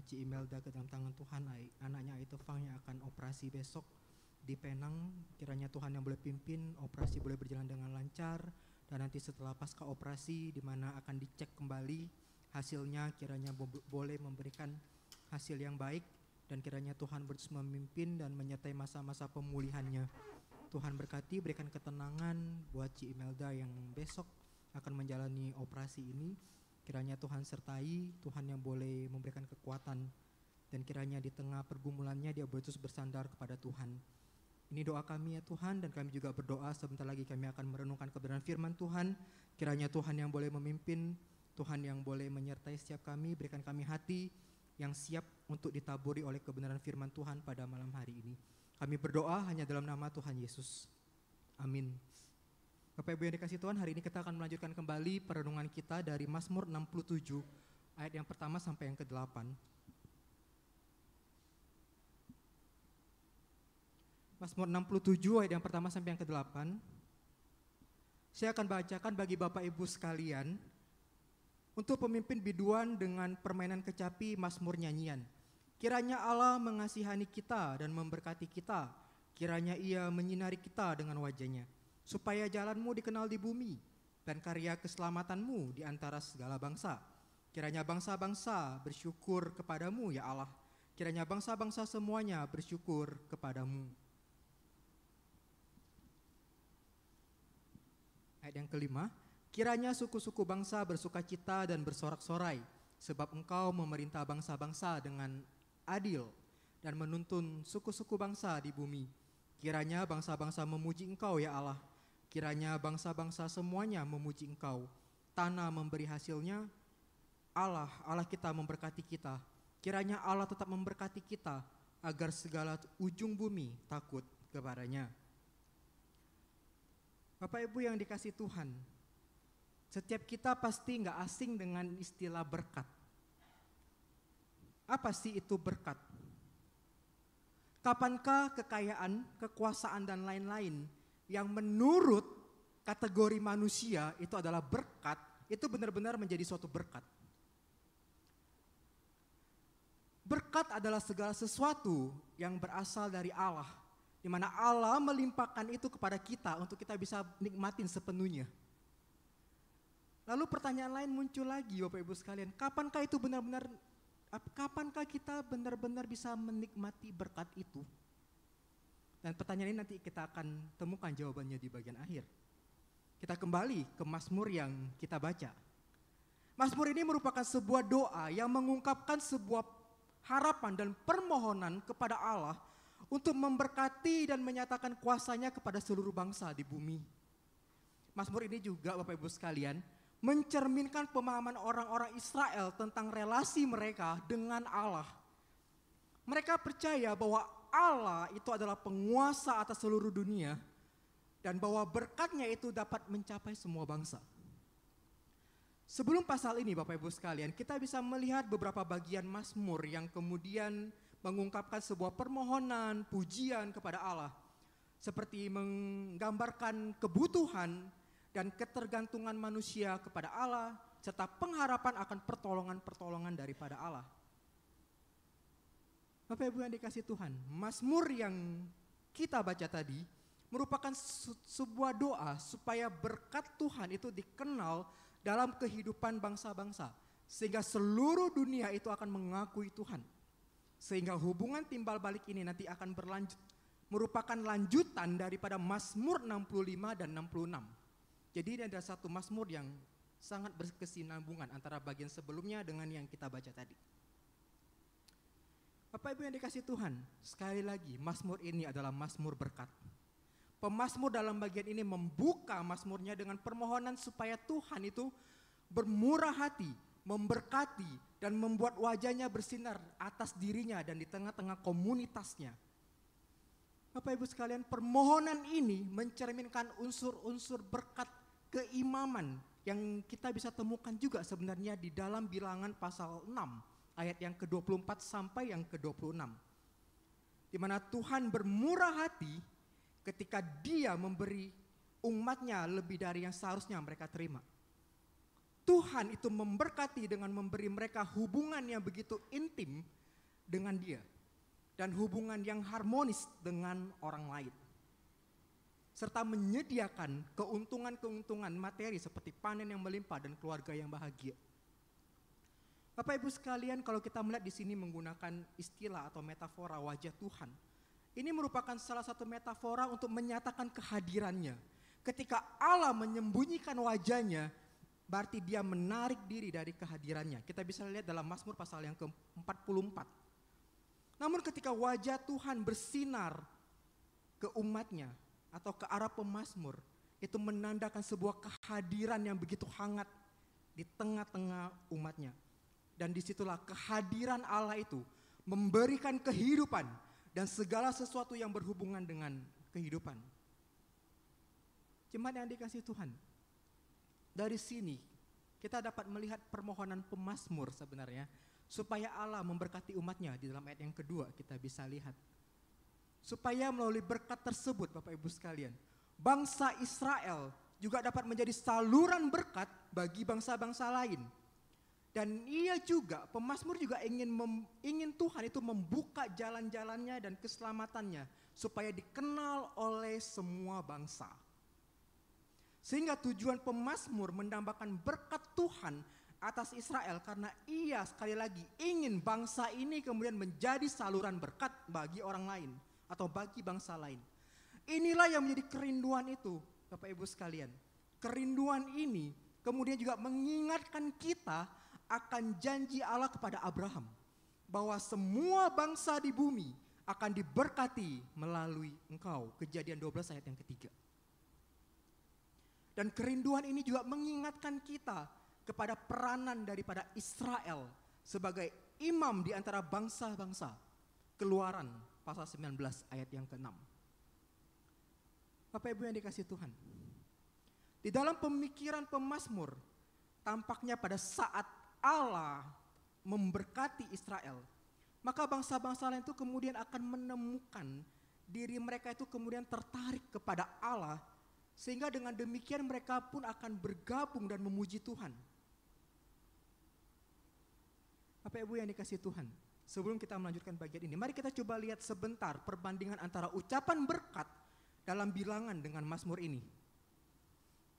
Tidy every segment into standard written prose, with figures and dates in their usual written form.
Ci Imelda ke dalam tangan Tuhan, anaknya itu Fang yang akan operasi besok di Penang. Kiranya Tuhan yang boleh pimpin, operasi boleh berjalan dengan lancar, dan nanti setelah pasca operasi di mana akan dicek kembali hasilnya, kiranya boleh memberikan hasil yang baik, dan kiranya Tuhan terus memimpin dan menyertai masa-masa pemulihannya. Tuhan berkati, berikan ketenangan buat Ci Imelda yang besok akan menjalani operasi ini. Kiranya Tuhan sertai, Tuhan yang boleh memberikan kekuatan, dan kiranya di tengah pergumulannya dia boleh terus bersandar kepada Tuhan. Ini doa kami ya Tuhan, dan kami juga berdoa sebentar lagi kami akan merenungkan kebenaran firman Tuhan. Kiranya Tuhan yang boleh memimpin, Tuhan yang boleh menyertai setiap kami, berikan kami hati yang siap untuk ditaburi oleh kebenaran firman Tuhan pada malam hari ini. Kami berdoa hanya dalam nama Tuhan Yesus. Amin. Bapak Ibu yang dikasihi Tuhan, hari ini kita akan melanjutkan kembali perenungan kita dari Mazmur 67 ayat yang pertama sampai yang ke-8. Mazmur 67 ayat yang pertama sampai yang ke-8. Saya akan bacakan bagi Bapak Ibu sekalian untuk pemimpin biduan dengan permainan kecapi Mazmur nyanyian. Kiranya Allah mengasihani kita dan memberkati kita. Kiranya Ia menyinari kita dengan wajah-Nya, supaya jalanmu dikenal di bumi dan karya keselamatanmu di antara segala bangsa. Kiranya bangsa-bangsa bersyukur kepadamu ya Allah. Kiranya bangsa-bangsa semuanya bersyukur kepadamu. Ayat yang kelima, kiranya suku-suku bangsa bersukacita dan bersorak-sorai, sebab Engkau memerintah bangsa-bangsa dengan adil dan menuntun suku-suku bangsa di bumi. Kiranya bangsa-bangsa memuji Engkau ya Allah. Kiranya bangsa-bangsa semuanya memuji Engkau. Tanah memberi hasilnya, Allah kita memberkati kita. Kiranya Allah tetap memberkati kita, agar segala ujung bumi takut kepadanya. Bapak Ibu yang dikasihi Tuhan, setiap kita pasti gak asing dengan istilah berkat. Apa sih itu berkat? Kapankah kekayaan, kekuasaan dan lain-lain yang menurut kategori manusia itu adalah berkat, itu benar-benar menjadi suatu berkat. Berkat adalah segala sesuatu yang berasal dari Allah, di mana Allah melimpahkan itu kepada kita untuk kita bisa nikmatin sepenuhnya. Lalu pertanyaan lain muncul lagi Bapak Ibu sekalian, kapankah kita benar-benar bisa menikmati berkat itu? Dan pertanyaan ini nanti kita akan temukan jawabannya di bagian akhir. Kita kembali ke Mazmur yang kita baca. Mazmur ini merupakan sebuah doa yang mengungkapkan sebuah harapan dan permohonan kepada Allah untuk memberkati dan menyatakan kuasa-Nya kepada seluruh bangsa di bumi. Mazmur ini juga Bapak Ibu sekalian mencerminkan pemahaman orang-orang Israel tentang relasi mereka dengan Allah. Mereka percaya bahwa Allah itu adalah penguasa atas seluruh dunia dan bahwa berkat-Nya itu dapat mencapai semua bangsa. Sebelum pasal ini Bapak Ibu sekalian, kita bisa melihat beberapa bagian Mazmur yang kemudian mengungkapkan sebuah permohonan, pujian kepada Allah. Seperti menggambarkan kebutuhan dan ketergantungan manusia kepada Allah, serta pengharapan akan pertolongan-pertolongan daripada Allah. Bapak Ibu yang dikasihi Tuhan, Mazmur yang kita baca tadi merupakan sebuah doa supaya berkat Tuhan itu dikenal dalam kehidupan bangsa-bangsa, sehingga seluruh dunia itu akan mengakui Tuhan. Sehingga hubungan timbal balik ini nanti akan berlanjut, merupakan lanjutan daripada Mazmur 65 dan 66. Jadi ini ada satu Mazmur yang sangat berkesinambungan antara bagian sebelumnya dengan yang kita baca tadi. Bapak Ibu yang dikasihi Tuhan, sekali lagi Mazmur ini adalah Mazmur berkat. Pemazmur dalam bagian ini membuka Mazmurnya dengan permohonan supaya Tuhan itu bermurah hati, memberkati dan membuat wajah-Nya bersinar atas dirinya dan di tengah-tengah komunitasnya. Bapak Ibu sekalian, permohonan ini mencerminkan unsur-unsur berkat keimaman yang kita bisa temukan juga sebenarnya di dalam Bilangan pasal 6 ayat yang ke-24 sampai yang ke-26. Di mana Tuhan bermurah hati ketika Dia memberi umat-Nya lebih dari yang seharusnya mereka terima. Tuhan itu memberkati dengan memberi mereka hubungan yang begitu intim dengan Dia. Dan hubungan yang harmonis dengan orang lain. Serta menyediakan keuntungan-keuntungan materi seperti panen yang melimpah dan keluarga yang bahagia. Bapak Ibu sekalian, kalau kita melihat di sini menggunakan istilah atau metafora wajah Tuhan, ini merupakan salah satu metafora untuk menyatakan kehadirannya. Ketika Allah menyembunyikan wajahnya, berarti Dia menarik diri dari kehadirannya. Kita bisa lihat dalam Mazmur pasal yang ke-44. Namun ketika wajah Tuhan bersinar ke umatnya atau ke arah pemazmur, itu menandakan sebuah kehadiran yang begitu hangat di tengah-tengah umatnya. Dan disitulah kehadiran Allah itu memberikan kehidupan dan segala sesuatu yang berhubungan dengan kehidupan. Jemaat yang dikasihi Tuhan, dari sini kita dapat melihat permohonan pemazmur sebenarnya, supaya Allah memberkati umatnya. Di dalam ayat yang kedua kita bisa lihat, supaya melalui berkat tersebut Bapak Ibu sekalian, bangsa Israel juga dapat menjadi saluran berkat bagi bangsa-bangsa lain. Dan ia juga, pemazmur juga ingin Tuhan itu membuka jalan-jalannya dan keselamatannya supaya dikenal oleh semua bangsa. Sehingga tujuan pemazmur mendambakan berkat Tuhan atas Israel, karena ia sekali lagi ingin bangsa ini kemudian menjadi saluran berkat bagi orang lain atau bagi bangsa lain. Inilah yang menjadi kerinduan itu Bapak Ibu sekalian. Kerinduan ini kemudian juga mengingatkan kita akan janji Allah kepada Abraham, bahwa semua bangsa di bumi akan diberkati melalui engkau. Kejadian 12 ayat yang ketiga. Dan kerinduan ini juga mengingatkan kita kepada peranan daripada Israel sebagai imam di antara bangsa-bangsa. Keluaran pasal 19 ayat yang ke-6. Bapak Ibu yang dikasihi Tuhan, di dalam pemikiran pemazmur, tampaknya pada saat Allah memberkati Israel, maka bangsa-bangsa lain itu kemudian akan menemukan diri mereka itu kemudian tertarik kepada Allah, sehingga dengan demikian mereka pun akan bergabung dan memuji Tuhan. Bapak Ibu yang dikasihi Tuhan, sebelum kita melanjutkan bagian ini, mari kita coba lihat sebentar perbandingan antara ucapan berkat dalam bilangan dengan Mazmur ini.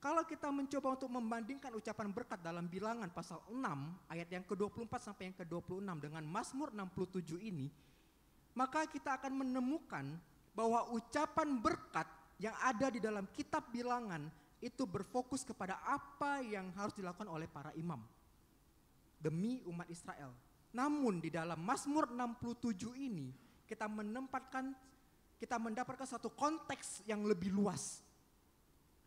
Kalau kita mencoba untuk membandingkan ucapan berkat dalam bilangan pasal 6 ayat yang ke-24 sampai yang ke-26 dengan Mazmur 67 ini, maka kita akan menemukan bahwa ucapan berkat yang ada di dalam kitab bilangan itu berfokus kepada apa yang harus dilakukan oleh para imam demi umat Israel. Namun di dalam Mazmur 67 ini kita mendapatkan satu konteks yang lebih luas,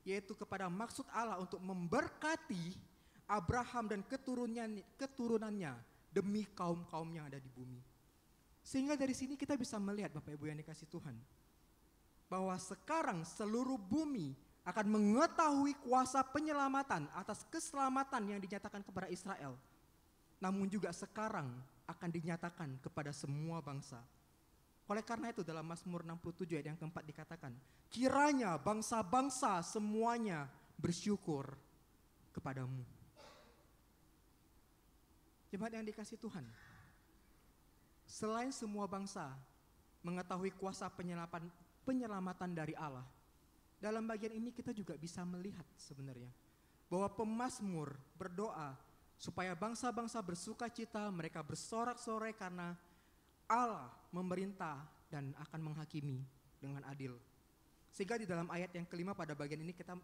yaitu kepada maksud Allah untuk memberkati Abraham dan keturunannya demi kaum-kaum yang ada di bumi. Sehingga dari sini kita bisa melihat Bapak Ibu yang dikasihi Tuhan, bahwa sekarang seluruh bumi akan mengetahui kuasa penyelamatan atas keselamatan yang dinyatakan kepada Israel. Namun juga sekarang akan dinyatakan kepada semua bangsa. Oleh karena itu dalam Mazmur 67 ayat yang keempat dikatakan, kiranya bangsa-bangsa semuanya bersyukur kepadamu. Jemaat yang dikasihi Tuhan, selain semua bangsa mengetahui kuasa penyelamatan dari Allah, dalam bagian ini kita juga bisa melihat sebenarnya bahwa pemazmur berdoa supaya bangsa-bangsa bersuka cita, mereka bersorak-sorai karena Allah memerintah dan akan menghakimi dengan adil. Sehingga di dalam ayat yang kelima pada bagian ini kita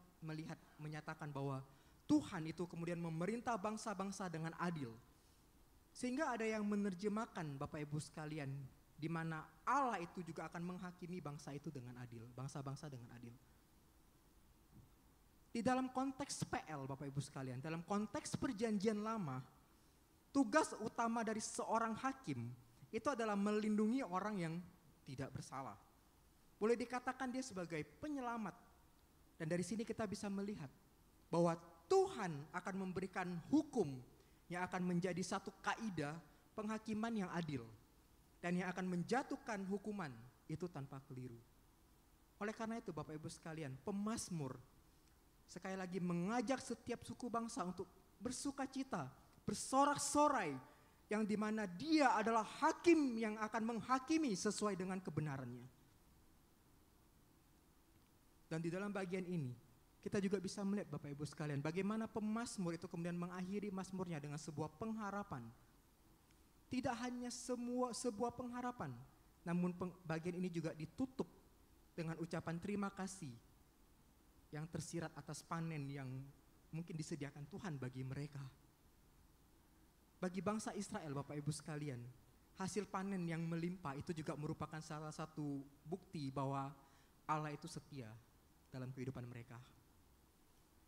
menyatakan bahwa Tuhan itu kemudian memerintah bangsa-bangsa dengan adil. Sehingga ada yang menerjemahkan Bapak Ibu sekalian, di mana Allah itu juga akan menghakimi bangsa itu dengan adil, bangsa-bangsa dengan adil. Di dalam konteks PL Bapak Ibu sekalian, dalam konteks perjanjian lama, tugas utama dari seorang hakim itu adalah melindungi orang yang tidak bersalah. Boleh dikatakan dia sebagai penyelamat. Dan dari sini kita bisa melihat bahwa Tuhan akan memberikan hukum yang akan menjadi satu kaidah penghakiman yang adil, dan yang akan menjatuhkan hukuman itu tanpa keliru. Oleh karena itu Bapak Ibu sekalian, pemazmur sekali lagi mengajak setiap suku bangsa untuk bersukacita, bersorak-sorai, yang dimana dia adalah hakim yang akan menghakimi sesuai dengan kebenarannya. Dan di dalam bagian ini, kita juga bisa melihat Bapak Ibu sekalian, bagaimana pemazmur itu kemudian mengakhiri mazmurnya dengan sebuah pengharapan. Tidak hanya sebuah pengharapan, namun bagian ini juga ditutup dengan ucapan terima kasih yang tersirat atas panen yang mungkin disediakan Tuhan bagi mereka. Bagi bangsa Israel, Bapak Ibu sekalian, hasil panen yang melimpah itu juga merupakan salah satu bukti bahwa Allah itu setia dalam kehidupan mereka.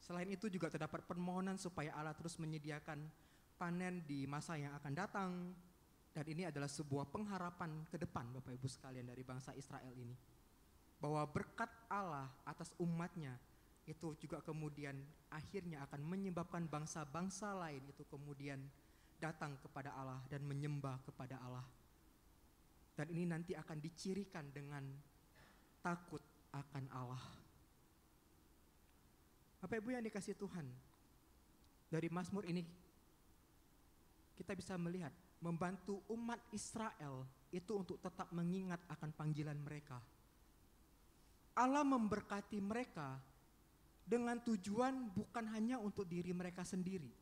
Selain itu juga terdapat permohonan supaya Allah terus menyediakan panen di masa yang akan datang. Dan ini adalah sebuah pengharapan ke depan Bapak Ibu sekalian dari bangsa Israel ini. Bahwa berkat Allah atas umatnya itu juga kemudian akhirnya akan menyebabkan bangsa-bangsa lain itu kemudian datang kepada Allah dan menyembah kepada Allah. Dan ini nanti akan dicirikan dengan takut akan Allah. Bapak Ibu yang dikasihi Tuhan, dari Mazmur ini kita bisa melihat membantu umat Israel itu untuk tetap mengingat akan panggilan mereka. Allah memberkati mereka dengan tujuan bukan hanya untuk diri mereka sendiri,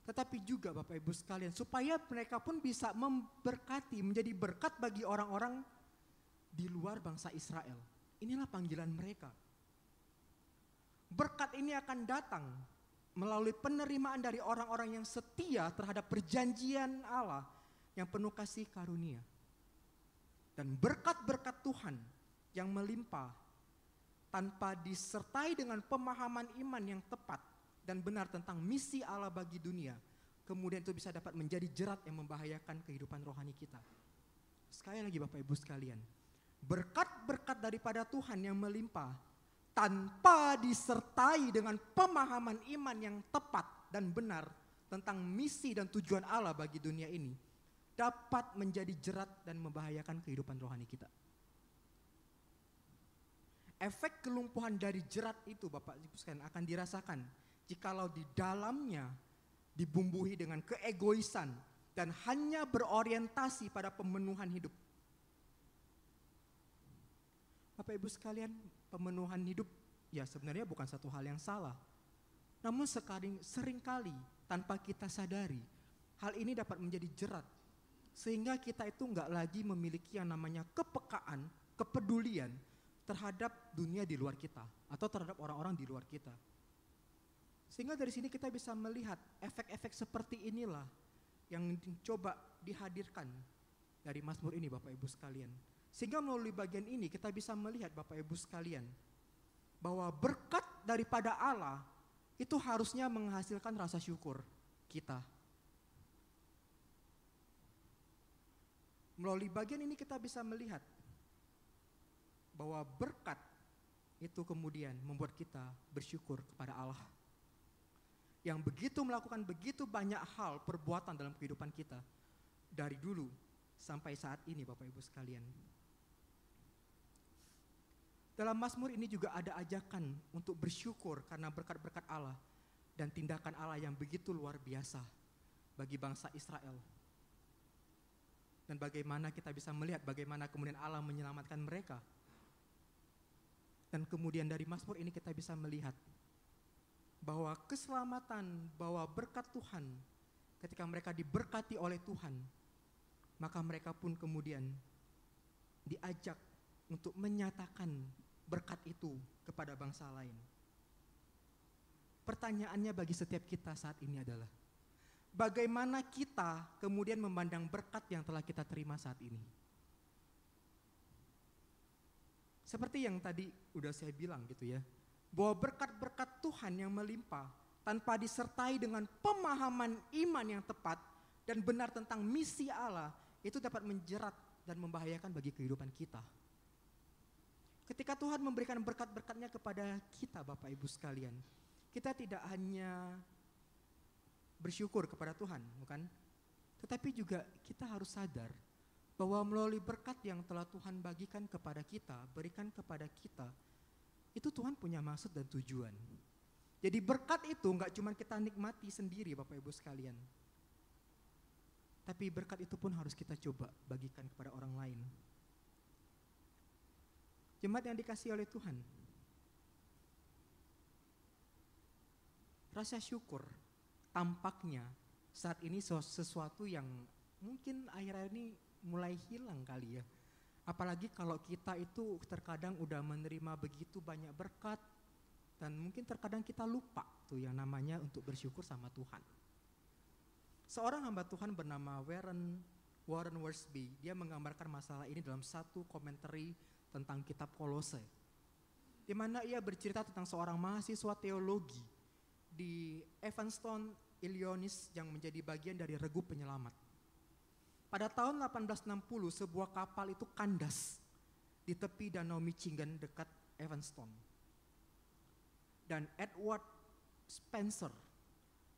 tetapi juga Bapak Ibu sekalian supaya mereka pun bisa memberkati, menjadi berkat bagi orang-orang di luar bangsa Israel. Inilah panggilan mereka. Berkat ini akan datang melalui penerimaan dari orang-orang yang setia terhadap perjanjian Allah yang penuh kasih karunia. Dan berkat-berkat Tuhan yang melimpah tanpa disertai dengan pemahaman iman yang tepat dan benar tentang misi Allah bagi dunia, kemudian itu bisa dapat menjadi jerat yang membahayakan kehidupan rohani kita. Sekali lagi Bapak Ibu sekalian, berkat-berkat daripada Tuhan yang melimpah tanpa disertai dengan pemahaman iman yang tepat dan benar tentang misi dan tujuan Allah bagi dunia ini, dapat menjadi jerat dan membahayakan kehidupan rohani kita. Efek kelumpuhan dari jerat itu Bapak Ibu sekalian akan dirasakan jikalau di dalamnya dibumbui dengan keegoisan dan hanya berorientasi pada pemenuhan hidup. Bapak Ibu sekalian, pemenuhan hidup ya sebenarnya bukan satu hal yang salah. Namun seringkali tanpa kita sadari, hal ini dapat menjadi jerat. Sehingga kita itu enggak lagi memiliki yang namanya kepekaan, kepedulian terhadap dunia di luar kita atau terhadap orang-orang di luar kita. Sehingga dari sini kita bisa melihat efek-efek seperti inilah yang coba dihadirkan dari Mazmur ini Bapak Ibu sekalian. Sehingga melalui bagian ini kita bisa melihat Bapak Ibu sekalian bahwa berkat daripada Allah itu harusnya menghasilkan rasa syukur kita. Melalui bagian ini kita bisa melihat bahwa berkat itu kemudian membuat kita bersyukur kepada Allah yang begitu melakukan begitu banyak hal perbuatan dalam kehidupan kita dari dulu sampai saat ini Bapak Ibu sekalian. Dalam Mazmur ini juga ada ajakan untuk bersyukur karena berkat-berkat Allah dan tindakan Allah yang begitu luar biasa bagi bangsa Israel. Dan bagaimana kita bisa melihat bagaimana kemudian Allah menyelamatkan mereka. Dan kemudian dari Mazmur ini kita bisa melihat bahwa keselamatan, bahwa berkat Tuhan ketika mereka diberkati oleh Tuhan, maka mereka pun kemudian diajak untuk menyatakan berkat itu kepada bangsa lain. Pertanyaannya bagi setiap kita saat ini adalah, bagaimana kita kemudian memandang berkat yang telah kita terima saat ini? Seperti yang tadi udah saya bilang gitu ya, bahwa berkat-berkat Tuhan yang melimpah tanpa disertai dengan pemahaman iman yang tepat dan benar tentang misi Allah, itu dapat menjerat dan membahayakan bagi kehidupan kita. Ketika Tuhan memberikan berkat-berkatnya kepada kita Bapak Ibu sekalian, kita tidak hanya bersyukur kepada Tuhan, bukan? Tetapi juga kita harus sadar bahwa melalui berkat yang telah Tuhan bagikan kepada kita, berikan kepada kita, itu Tuhan punya maksud dan tujuan. Jadi berkat itu nggak cuma kita nikmati sendiri Bapak Ibu sekalian. Tapi berkat itu pun harus kita coba bagikan kepada orang lain. Jemaat yang dikasihi oleh Tuhan, rasa syukur tampaknya saat ini sesuatu yang mungkin akhir-akhir ini mulai hilang kali ya. Apalagi kalau kita itu terkadang udah menerima begitu banyak berkat, dan mungkin terkadang kita lupa tuh yang namanya untuk bersyukur sama Tuhan. Seorang hamba Tuhan bernama Warren Wiersbe, dia menggambarkan masalah ini dalam satu komentari tentang kitab Kolose, di mana ia bercerita tentang seorang mahasiswa teologi di Evanston, Illinois yang menjadi bagian dari regu penyelamat. Pada tahun 1860 sebuah kapal itu kandas di tepi danau Michigan dekat Evanston. Dan Edward Spencer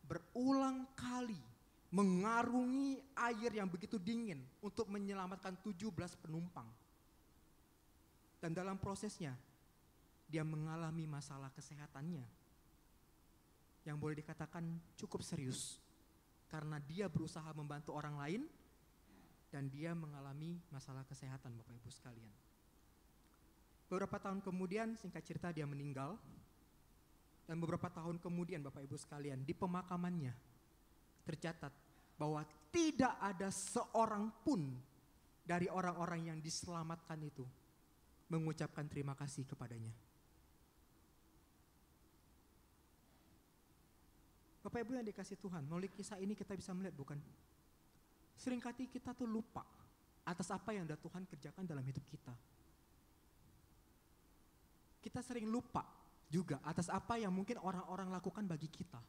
berulang kali mengarungi air yang begitu dingin untuk menyelamatkan 17 penumpang. Dan dalam prosesnya, dia mengalami masalah kesehatannya yang boleh dikatakan cukup serius. Karena dia berusaha membantu orang lain dan dia mengalami masalah kesehatan Bapak Ibu sekalian. Beberapa tahun kemudian, singkat cerita dia meninggal. Dan beberapa tahun kemudian Bapak Ibu sekalian, di pemakamannya tercatat bahwa tidak ada seorang pun dari orang-orang yang diselamatkan itu mengucapkan terima kasih kepadanya. Bapak Ibu yang dikasih Tuhan, melalui kisah ini kita bisa melihat bukan? Seringkali kita tuh lupa atas apa yang sudah Tuhan kerjakan dalam hidup kita. Kita sering lupa juga atas apa yang mungkin orang-orang lakukan bagi kita.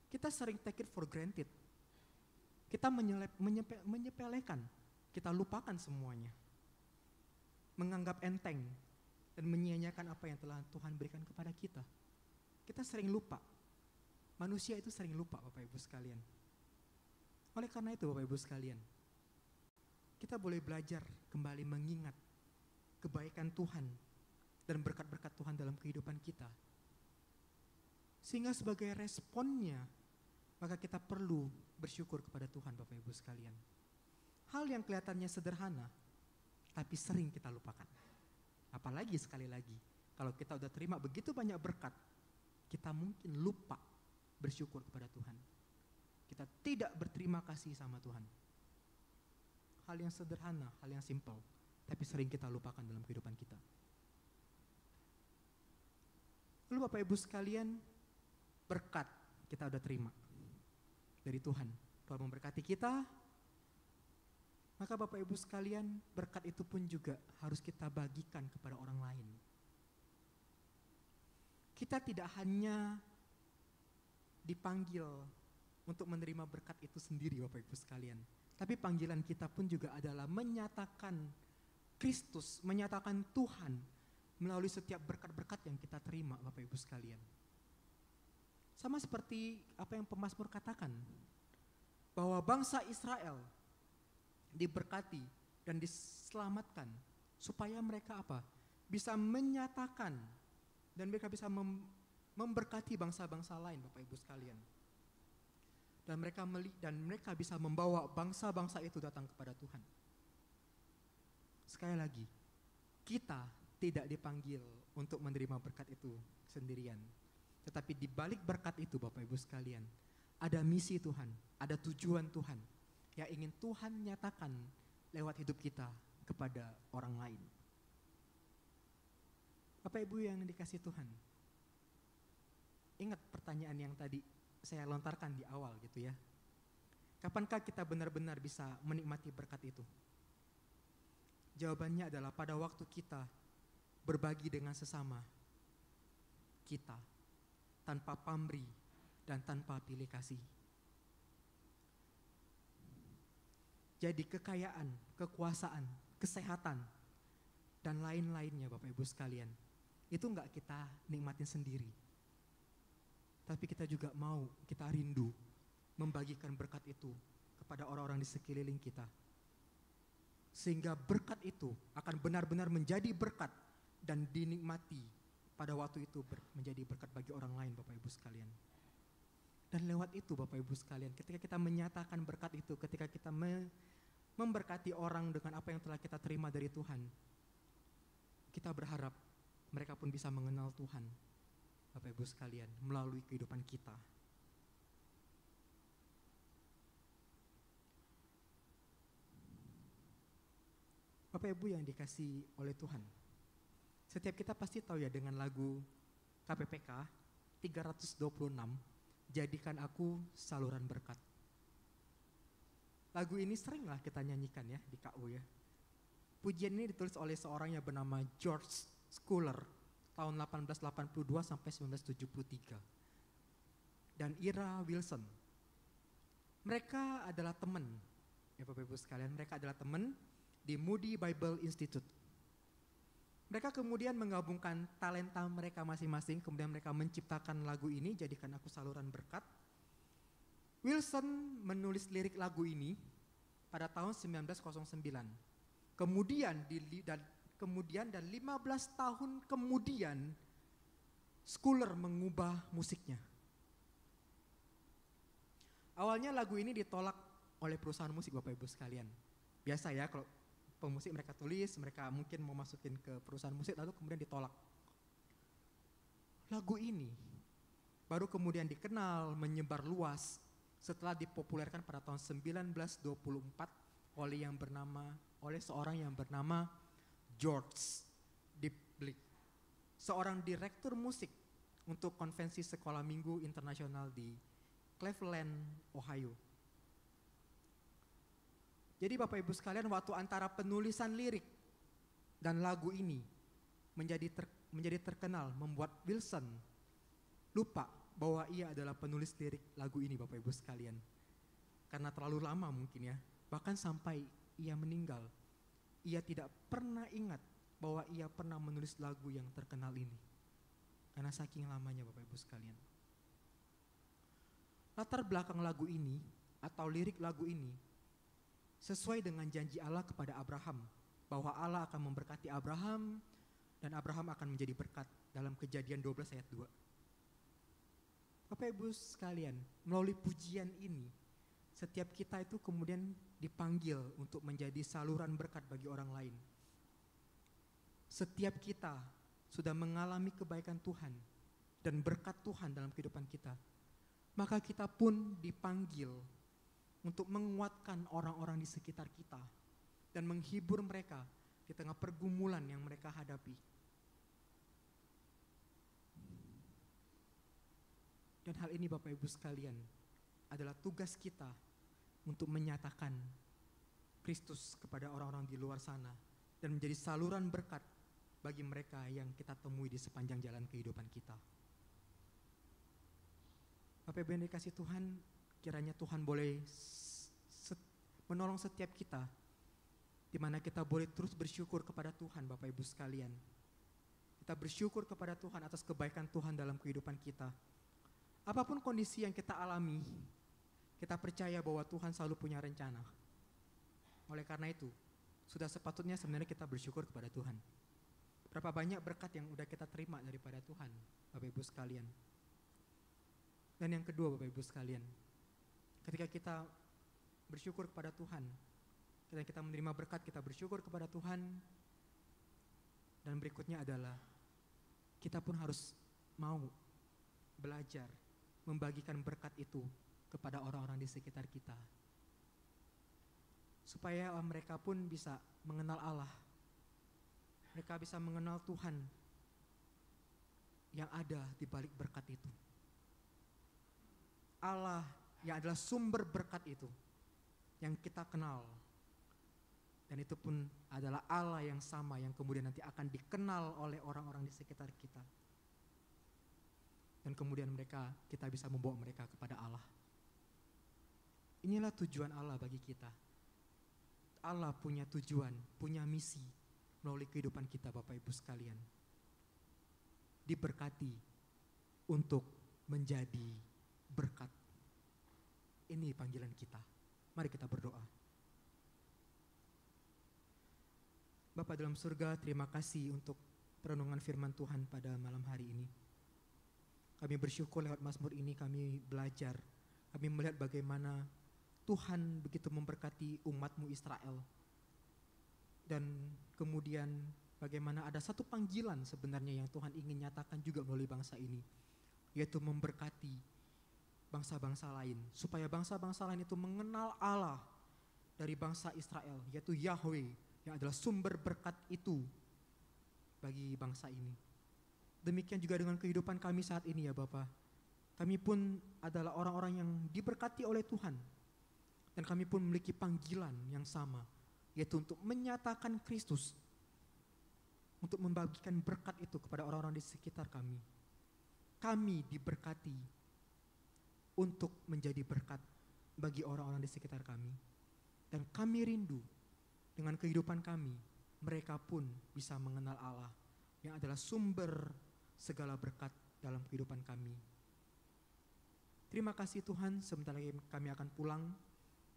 Kita sering take it for granted. Kita menyepelekan, kita lupakan semuanya. Menganggap enteng dan menyia-nyiakan apa yang telah Tuhan berikan kepada kita. Kita sering lupa. Manusia itu sering lupa Bapak Ibu sekalian. Oleh karena itu Bapak Ibu sekalian, kita boleh belajar kembali mengingat kebaikan Tuhan dan berkat-berkat Tuhan dalam kehidupan kita. Sehingga sebagai responnya, maka kita perlu bersyukur kepada Tuhan Bapak Ibu sekalian. Hal yang kelihatannya sederhana, tapi sering kita lupakan. Apalagi sekali lagi, kalau kita udah terima begitu banyak berkat, kita mungkin lupa bersyukur kepada Tuhan. Kita tidak berterima kasih sama Tuhan. Hal yang sederhana, hal yang simple, tapi sering kita lupakan dalam kehidupan kita. Lalu Bapak Ibu sekalian, berkat kita udah terima dari Tuhan. Tuhan memberkati kita, maka Bapak Ibu sekalian, berkat itu pun juga harus kita bagikan kepada orang lain. Kita tidak hanya dipanggil untuk menerima berkat itu sendiri Bapak Ibu sekalian, tapi panggilan kita pun juga adalah menyatakan Kristus, menyatakan Tuhan melalui setiap berkat-berkat yang kita terima Bapak Ibu sekalian. Sama seperti apa yang pemazmur katakan, bahwa bangsa Israel diberkati dan diselamatkan supaya mereka apa? Bisa menyatakan dan mereka bisa memberkati bangsa-bangsa lain Bapak Ibu sekalian. Dan mereka bisa membawa bangsa-bangsa itu datang kepada Tuhan. Sekali lagi, kita tidak dipanggil untuk menerima berkat itu sendirian. Tetapi di balik berkat itu Bapak Ibu sekalian, ada misi Tuhan, ada tujuan Tuhan yang ingin Tuhan nyatakan lewat hidup kita kepada orang lain. Bapak Ibu yang dikasih Tuhan, ingat pertanyaan yang tadi saya lontarkan di awal gitu ya. Kapankah kita benar-benar bisa menikmati berkat itu? Jawabannya adalah pada waktu kita berbagi dengan sesama kita, tanpa pamrih dan tanpa pilih kasih. Jadi kekayaan, kekuasaan, kesehatan, dan lain-lainnya Bapak Ibu sekalian, itu enggak kita nikmatin sendiri. Tapi kita juga mau, kita rindu membagikan berkat itu kepada orang-orang di sekeliling kita. Sehingga berkat itu akan benar-benar menjadi berkat dan dinikmati pada waktu itu menjadi berkat bagi orang lain, Bapak Ibu sekalian. Dan lewat itu Bapak Ibu sekalian, ketika kita menyatakan berkat itu, ketika kita memberkati orang dengan apa yang telah kita terima dari Tuhan, kita berharap mereka pun bisa mengenal Tuhan, Bapak Ibu sekalian, melalui kehidupan kita. Bapak Ibu yang dikasihi oleh Tuhan, setiap kita pasti tahu ya dengan lagu KPPK 326, Jadikan Aku Saluran Berkat. Lagu ini seringlah kita nyanyikan ya di KU ya. Pujian ini ditulis oleh seorang yang bernama George Schuller tahun 1882 sampai 1973. Dan Ira Wilson. Mereka adalah teman, ya Bapak Ibu sekalian, mereka adalah teman di Moody Bible Institute. Mereka kemudian menggabungkan talenta mereka masing-masing, kemudian mereka menciptakan lagu ini, Jadikan Aku Saluran Berkat. Wilson menulis lirik lagu ini pada tahun 1909. Kemudian dan 15 tahun kemudian Schuller mengubah musiknya. Awalnya lagu ini ditolak oleh perusahaan musik Bapak Ibu sekalian. Biasa ya kalau pemusik mereka tulis, mereka mungkin mau masukin ke perusahaan musik lalu kemudian ditolak. Lagu ini baru kemudian dikenal, menyebar luas setelah dipopulerkan pada tahun 1924 oleh seorang yang bernama George Diblick, seorang direktur musik untuk konvensi sekolah minggu internasional di Cleveland, Ohio. Jadi Bapak Ibu sekalian, waktu antara penulisan lirik dan lagu ini menjadi terkenal, membuat Wilson lupa bahwa ia adalah penulis lirik lagu ini Bapak Ibu sekalian. Karena terlalu lama mungkin ya, bahkan sampai ia meninggal, ia tidak pernah ingat bahwa ia pernah menulis lagu yang terkenal ini. Karena saking lamanya Bapak Ibu sekalian. Latar belakang lagu ini atau lirik lagu ini sesuai dengan janji Allah kepada Abraham, bahwa Allah akan memberkati Abraham dan Abraham akan menjadi berkat dalam Kejadian 12 ayat 2. Bapak Ibu sekalian, melalui pujian ini, setiap kita itu kemudian dipanggil untuk menjadi saluran berkat bagi orang lain. Setiap kita sudah mengalami kebaikan Tuhan dan berkat Tuhan dalam kehidupan kita, maka kita pun dipanggil untuk menguatkan orang-orang di sekitar kita dan menghibur mereka di tengah pergumulan yang mereka hadapi. Dan hal ini Bapak Ibu sekalian adalah tugas kita untuk menyatakan Kristus kepada orang-orang di luar sana dan menjadi saluran berkat bagi mereka yang kita temui di sepanjang jalan kehidupan kita. Bapak Ibu yang dikasihi Tuhan, kiranya Tuhan boleh menolong setiap kita, di mana kita boleh terus bersyukur kepada Tuhan Bapak Ibu sekalian. Kita bersyukur kepada Tuhan atas kebaikan Tuhan dalam kehidupan kita. Apapun kondisi yang kita alami, kita percaya bahwa Tuhan selalu punya rencana. Oleh karena itu, sudah sepatutnya sebenarnya kita bersyukur kepada Tuhan. Berapa banyak berkat yang udah kita terima daripada Tuhan, Bapak Ibu sekalian. Dan yang kedua Bapak Ibu sekalian, ketika kita bersyukur kepada Tuhan, ketika kita menerima berkat, kita bersyukur kepada Tuhan. Dan berikutnya adalah, kita pun harus mau belajar membagikan berkat itu kepada orang-orang di sekitar kita. Supaya mereka pun bisa mengenal Allah. Mereka bisa mengenal Tuhan yang ada di balik berkat itu. Allah yang adalah sumber berkat itu yang kita kenal. Dan itu pun adalah Allah yang sama yang kemudian nanti akan dikenal oleh orang-orang di sekitar kita. Dan kemudian kita bisa membawa mereka kepada Allah. Inilah tujuan Allah bagi kita. Allah punya tujuan, punya misi melalui kehidupan kita Bapak Ibu sekalian. Diberkati untuk menjadi berkat. Ini panggilan kita. Mari kita berdoa. Bapa dalam surga, terima kasih untuk perenungan firman Tuhan pada malam hari ini. Kami bersyukur lewat Mazmur ini kami belajar, kami melihat bagaimana Tuhan begitu memberkati umat-Mu Israel. Dan kemudian bagaimana ada satu panggilan sebenarnya yang Tuhan ingin nyatakan juga melalui bangsa ini, yaitu memberkati bangsa-bangsa lain, supaya bangsa-bangsa lain itu mengenal Allah dari bangsa Israel, yaitu Yahweh yang adalah sumber berkat itu bagi bangsa ini. Demikian juga dengan kehidupan kami saat ini ya Bapa. Kami pun adalah orang-orang yang diberkati oleh Tuhan, dan kami pun memiliki panggilan yang sama, yaitu untuk menyatakan Kristus, untuk membagikan berkat itu kepada orang-orang di sekitar kami. Kami diberkati untuk menjadi berkat bagi orang-orang di sekitar kami. Dan kami rindu dengan kehidupan kami, mereka pun bisa mengenal Allah yang adalah sumber segala berkat dalam kehidupan kami. Terima kasih Tuhan, sebentar lagi kami akan pulang.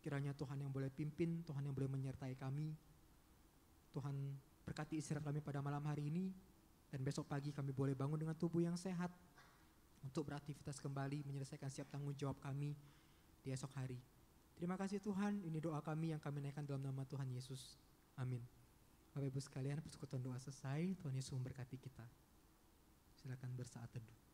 Kiranya Tuhan yang boleh pimpin, Tuhan yang boleh menyertai kami. Tuhan berkati istirahat kami pada malam hari ini, dan besok pagi kami boleh bangun dengan tubuh yang sehat untuk beraktivitas kembali, menyelesaikan setiap tanggung jawab kami di esok hari. Terima kasih Tuhan, ini doa kami yang kami naikkan dalam nama Tuhan Yesus. Amin. Bapak Ibu sekalian, persekutuan doa selesai. Tuhan Yesus memberkati kita. Silakan bersaat teduh.